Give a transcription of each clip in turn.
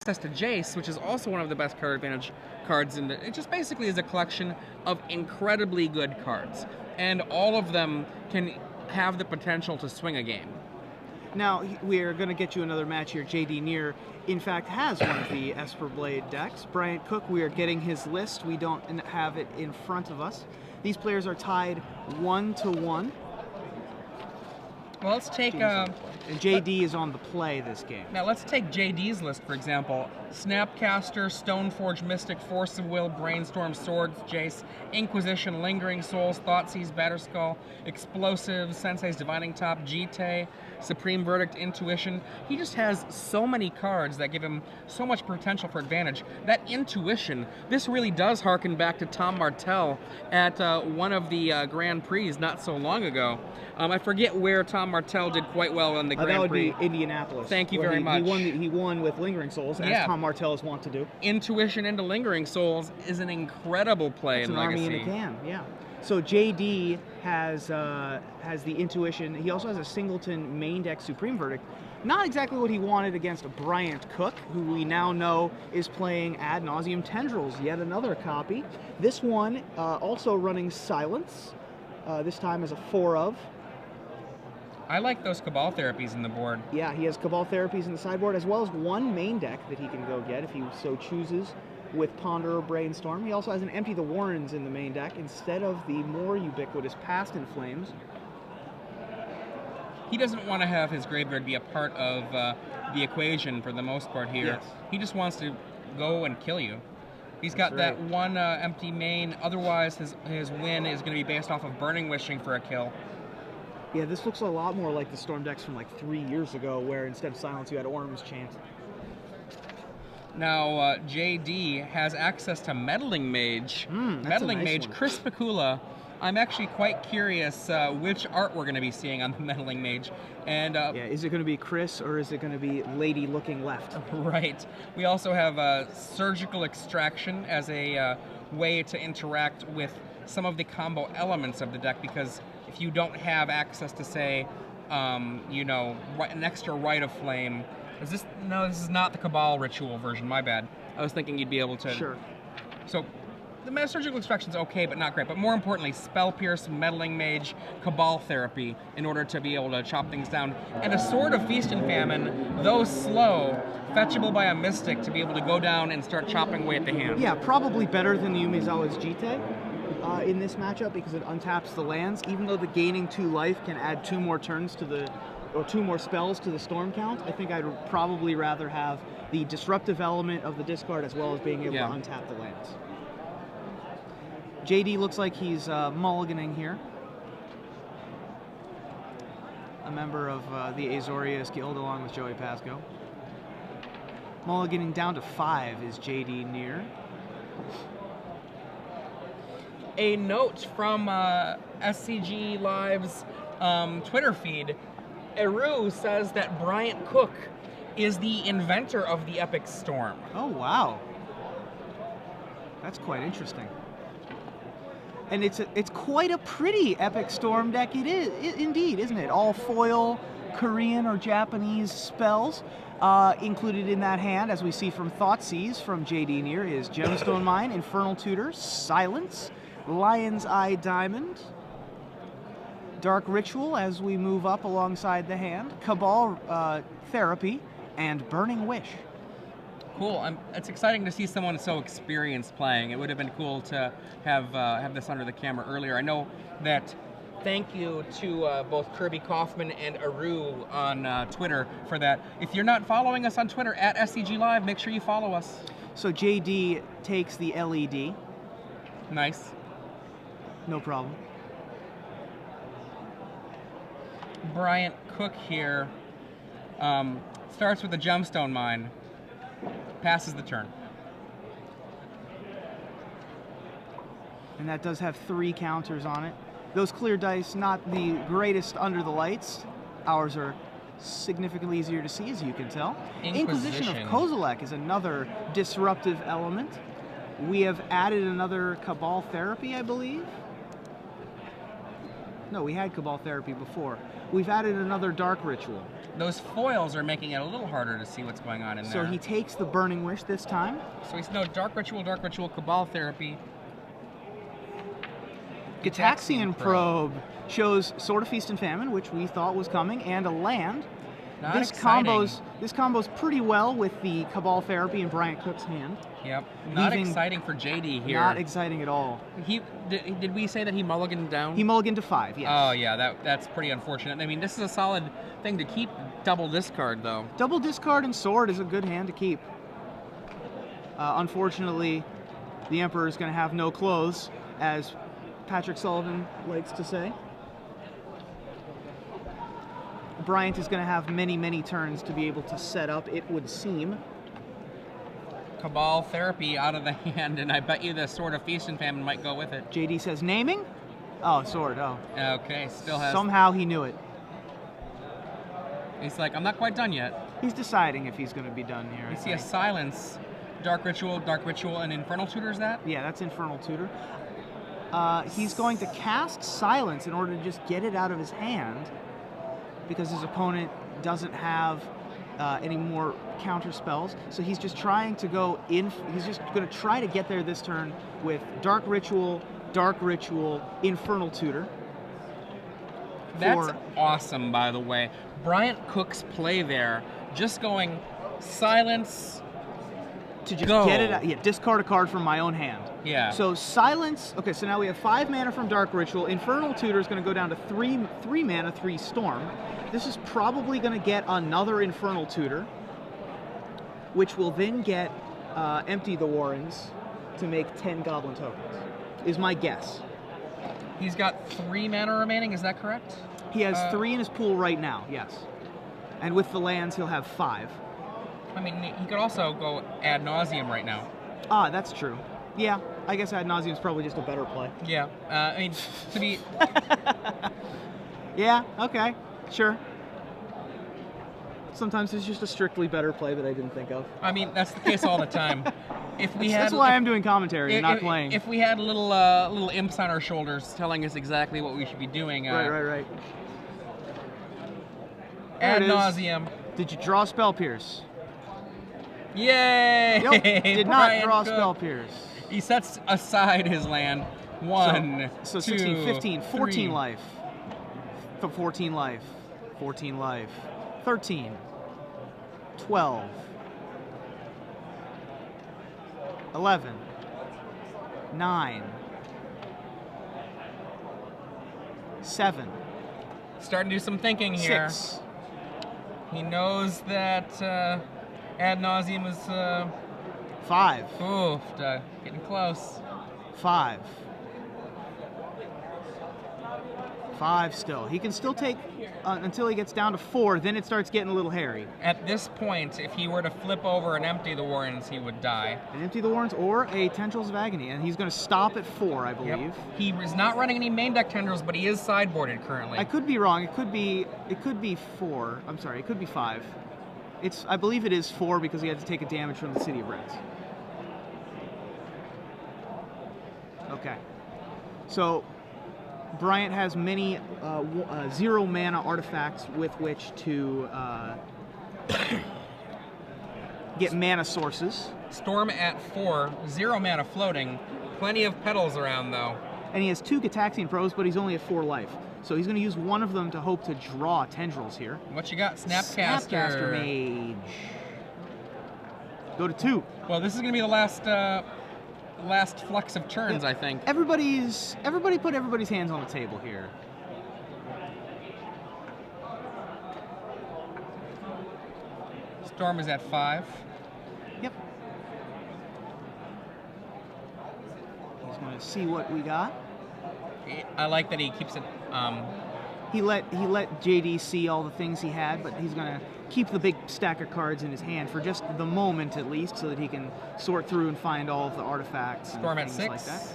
access to Jace, which is also one of the best card advantage cards in the. It just basically is a collection of incredibly good cards, and all of them can have the potential to swing a game. Now, we're going to get you another match here. JD Neer, in fact, has one of the Esper Blade decks. Bryant Cook, we are getting his list. We don't have it in front of us. These players are tied 1-1. Well, let's take... and JD is on the play this game. Now, let's take JD's list, for example. Snapcaster, Stoneforge, Mystic, Force of Will, Brainstorm, Swords, Jace, Inquisition, Lingering Souls, Thoughtseize, Batterskull, Explosives, Sensei's Divining Top, Jite, Supreme Verdict, Intuition. He just has so many cards that give him so much potential for advantage. That Intuition, this really does harken back to Tom Martell at one of the Grand Prix not so long ago. I forget where Tom Martell did quite well on the Grand Prix. That would be Indianapolis. Thank you very much. He won with Lingering Souls, as Tom Martell is wont to do. Intuition into Lingering Souls is an incredible play in Legacy. Army in a can, yeah. So JD has the Intuition. He also has a Singleton main deck Supreme Verdict. Not exactly what he wanted against Bryant Cook, who we now know is playing Ad Nauseam Tendrils, yet another copy. This one also running Silence, this time as a 4-of. I like those Cabal Therapies in the board. Yeah, he has Cabal Therapies in the sideboard, as well as one main deck that he can go get if he so chooses with Ponder or Brainstorm. He also has an Empty the Warrens in the main deck instead of the more ubiquitous Past in Flames. He doesn't want to have his graveyard be a part of the equation for the most part here. Yes. He just wants to go and kill you. He's got that one empty main. Otherwise, his win is going to be based off of Burning Wishing for a kill. Yeah, this looks a lot more like the Storm decks from like 3 years ago, where instead of Silence, you had Orm's Chant. Now, JD has access to Meddling Mage. Meddling Mage, Chris Pikula. I'm actually quite curious which art we're going to be seeing on the Meddling Mage. And yeah, is it going to be Chris or is it going to be Lady Looking Left? Right. We also have Surgical Extraction as a way to interact with some of the combo elements of the deck, because if you don't have access to, say, you know, an extra Rite of Flame. No, this is not the Cabal Ritual version, my bad. I was thinking you'd be able to... Sure. So, the Surgical Extraction's okay, but not great. But more importantly, Spell Pierce, Meddling Mage, Cabal Therapy, in order to be able to chop things down. And a Sword of Feast and Famine, though slow, fetchable by a Mystic to be able to go down and start chopping away at the hand. Yeah, probably better than Yumizawa's Jite in this matchup, because it untaps the lands. Even though the gaining 2 life can add 2 more turns to the... or 2 more spells to the Storm count, I think I'd probably rather have the disruptive element of the discard as well as being able to untap the lands. JD looks like he's mulliganing here. A member of the Azorius Guild along with Joey Pasco. Mulliganing down to 5 is JD Neer. A note from SCG Live's Twitter feed. Eru says that Bryant Cook is the inventor of the Epic Storm. Oh, wow. That's quite interesting. And it's quite a pretty Epic Storm deck. It is, indeed, isn't it? All foil Korean or Japanese spells included in that hand, as we see from Thoughtseize from JD Neer, is Gemstone Mine, Infernal Tutor, Silence, Lion's Eye Diamond, Dark Ritual as we move up alongside the hand, Cabal Therapy, and Burning Wish. Cool. It's exciting to see someone so experienced playing. It would have been cool to have this under the camera earlier. I know that. Thank you to both Kirby Kaufman and Eru on Twitter for that. If you're not following us on Twitter at SCG Live, make sure you follow us. So JD takes the LED. Nice. No problem. Bryant Cook here starts with a Gemstone Mine, passes the turn. And that does have 3 counters on it. Those clear dice, not the greatest under the lights. Ours are significantly easier to see, as you can tell. Inquisition of Kozilek is another disruptive element. We have added another Cabal Therapy, I believe. No, we had Cabal Therapy before. we've added another Dark Ritual. Those foils are making it a little harder to see what's going on in there. So he takes the Burning Wish this time. So he's no Dark Ritual, Cabal Therapy. Gitaxian Probe shows Sword of Feast and Famine, which we thought was coming, and a land. This combos pretty well with the Cabal Therapy in Bryant Cook's hand. Yep. Not exciting for JD here. Not exciting at all. Did we say that he mulliganed down? He mulliganed to 5, yes. Oh yeah, that's pretty unfortunate. I mean, this is a solid thing to keep. Double discard though. Double discard and sword is a good hand to keep. Unfortunately, the Emperor is going to have no clothes, as Patrick Sullivan likes to say. Bryant is going to have many, many turns to be able to set up, it would seem. Cabal Therapy out of the hand, and I bet you the Sword of Feast and Famine might go with it. JD says naming? Oh, sword, oh. Okay, still has... Somehow he knew it. He's like, I'm not quite done yet. He's deciding if he's going to be done here. You see a Silence, Dark Ritual, and Infernal Tutor's that? Yeah, that's Infernal Tutor. He's going to cast Silence in order to just get it out of his hand, because his opponent doesn't have any more counter spells. So he's just trying to go in. He's just going to try to get there this turn with Dark Ritual, Infernal Tutor. That's awesome, by the way. Bryant Cook's play there, just going Silence to just get it out. Yeah, discard a card from my own hand. Yeah. So Silence. Okay, so now we have 5 mana from Dark Ritual. Infernal Tutor is going to go down to 3 mana, 3 Storm. This is probably going to get another Infernal Tutor, which will then get Empty the Warrens to make 10 Goblin tokens, is my guess. He's got 3 mana remaining, is that correct? He has 3 in his pool right now, yes. And with the lands, he'll have 5. I mean, he could also go Ad Nauseam right now. Ah, that's true. Yeah, I guess Ad Nauseam is probably just a better play. Yeah, I mean, to be... Yeah, okay, sure. Sometimes it's just a strictly better play that I didn't think of. I mean, that's the case all the time. That's why I'm doing commentary and not playing. If we had little imps on our shoulders telling us exactly what we should be doing. Right. Ad Nauseam. Did you draw Spell Pierce? Yay! Nope, did not draw Spell Pierce. He sets aside his land. 1, so 2, 16, 15, 14 3. life. 14 life. 14 life. 13. 12. 11. 9. 7. Starting to do some thinking here. 6. He knows that Ad Nauseam is... 5. Oof, getting close. 5. 5 still. He can still take until he gets down to 4, then it starts getting a little hairy. At this point, if he were to flip over and empty the Warrens, he would die. And empty the Warrens or a Tendrils of Agony, and he's going to stop at 4, I believe. Yep. He is not running any main deck Tendrils, but he is sideboarded currently. I could be wrong. It could be 4. I'm sorry, it could be 5. I believe it is 4 because he had to take a damage from the City of Reds. Okay. So Bryant has many 0 mana artifacts with which to get mana sources. Storm at 4, 0 mana floating. Plenty of petals around though. And he has 2 Gitaxian Probes, but he's only at 4 life. So he's going to use one of them to hope to draw Tendrils here. What you got? Snapcaster. Snapcaster Mage. Go to 2. Well, this is going to be the last flux of turns, I think. Everybody put everybody's hands on the table here. Storm is at 5. Yep. He's going to see what we got. I like that he keeps it. He let JD see all the things he had, but he's going to keep the big stack of cards in his hand for just the moment at least, so that he can sort through and find all of the artifacts. Storm and at things 6. Like that.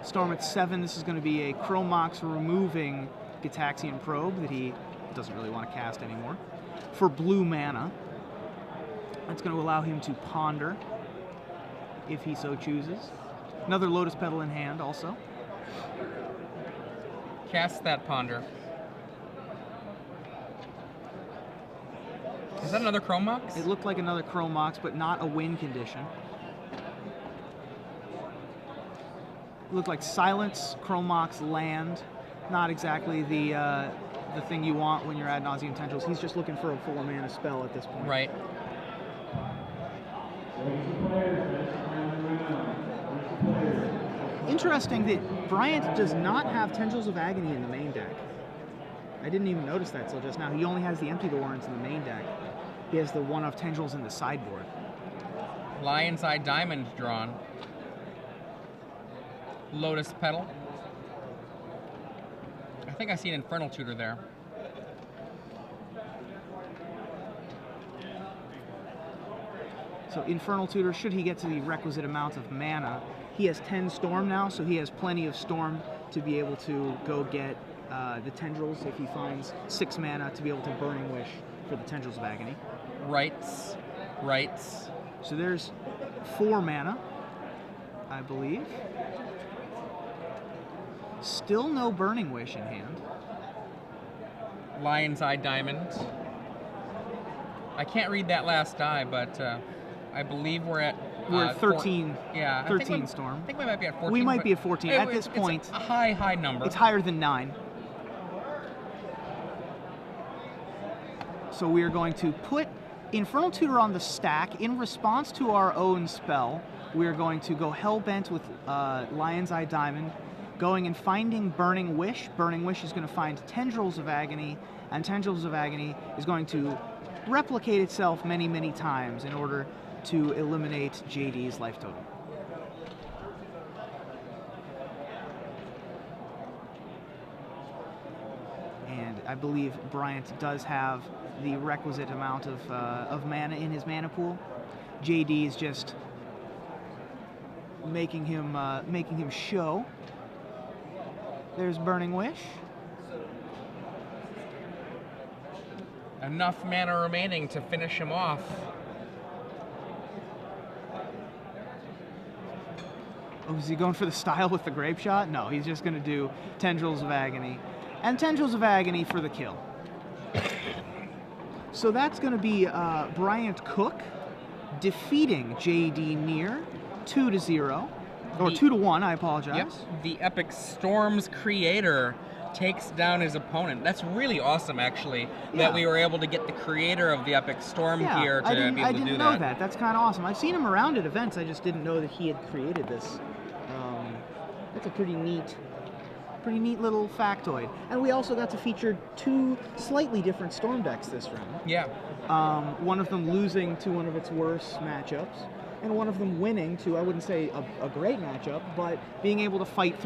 Storm at 7. This is going to be a Chromox removing Gitaxian Probe that he doesn't really want to cast anymore. For blue mana, that's going to allow him to ponder if he so chooses. Another Lotus Petal in hand also. Cast that Ponder. Is that another Chrome Mox? It looked like another Chrome Mox, but not a win condition. It looked like Silence, Chrome Mox, Land. Not exactly the thing you want when you're ad nauseam tendrils. He's just looking for a 4-mana spell at this point. Right. Interesting that Bryant does not have Tendrils of Agony in the main deck. I didn't even notice that till just now. He only has the Empty the Warrens in the main deck. He has the one-of Tendrils in the sideboard. Lion's Eye Diamond drawn. Lotus Petal. I think I see an Infernal Tutor there. So Infernal Tutor, should he get to the requisite amount of mana, he has 10 Storm now, so he has plenty of Storm to be able to go get the Tendrils if he finds 6 mana to be able to Burning Wish for the Tendrils of Agony. Rights. Rights. So there's 4 mana, I believe. Still no Burning Wish in hand. Lion's Eye Diamond. I can't read that last die, but I believe we're at 13. 13 Storm. I think we might be at 14. We might be at 14 at this point. It's a high number. It's higher than 9. So we are going to put Infernal Tutor on the stack. In response to our own spell, we are going to go Hellbent with Lion's Eye Diamond, going and finding Burning Wish. Burning Wish is going to find Tendrils of Agony, and Tendrils of Agony is going to replicate itself many, many times in order to eliminate JD's life total. And I believe Bryant does have the requisite amount of mana in his mana pool. JD is just making him show. There's Burning Wish. Enough mana remaining to finish him off. Oh, is he going for the style with the Grape Shot? No, he's just going to do Tendrils of Agony. And Tendrils of Agony for the kill. So that's going to be Bryant Cook defeating JD Near 2-0. Or 2-1, I apologize. Yep. The Epic Storm's creator takes down his opponent. That's really awesome, actually, that we were able to get the creator of the Epic Storm here to be able to do that. I didn't know that. That's kind of awesome. I've seen him around at events. I just didn't know that he had created this. That's a pretty neat little factoid. And we also got to feature 2 slightly different Storm decks this round. Yeah. One of them losing to one of its worst matchups, and one of them winning to, I wouldn't say a great matchup, but being able to fight through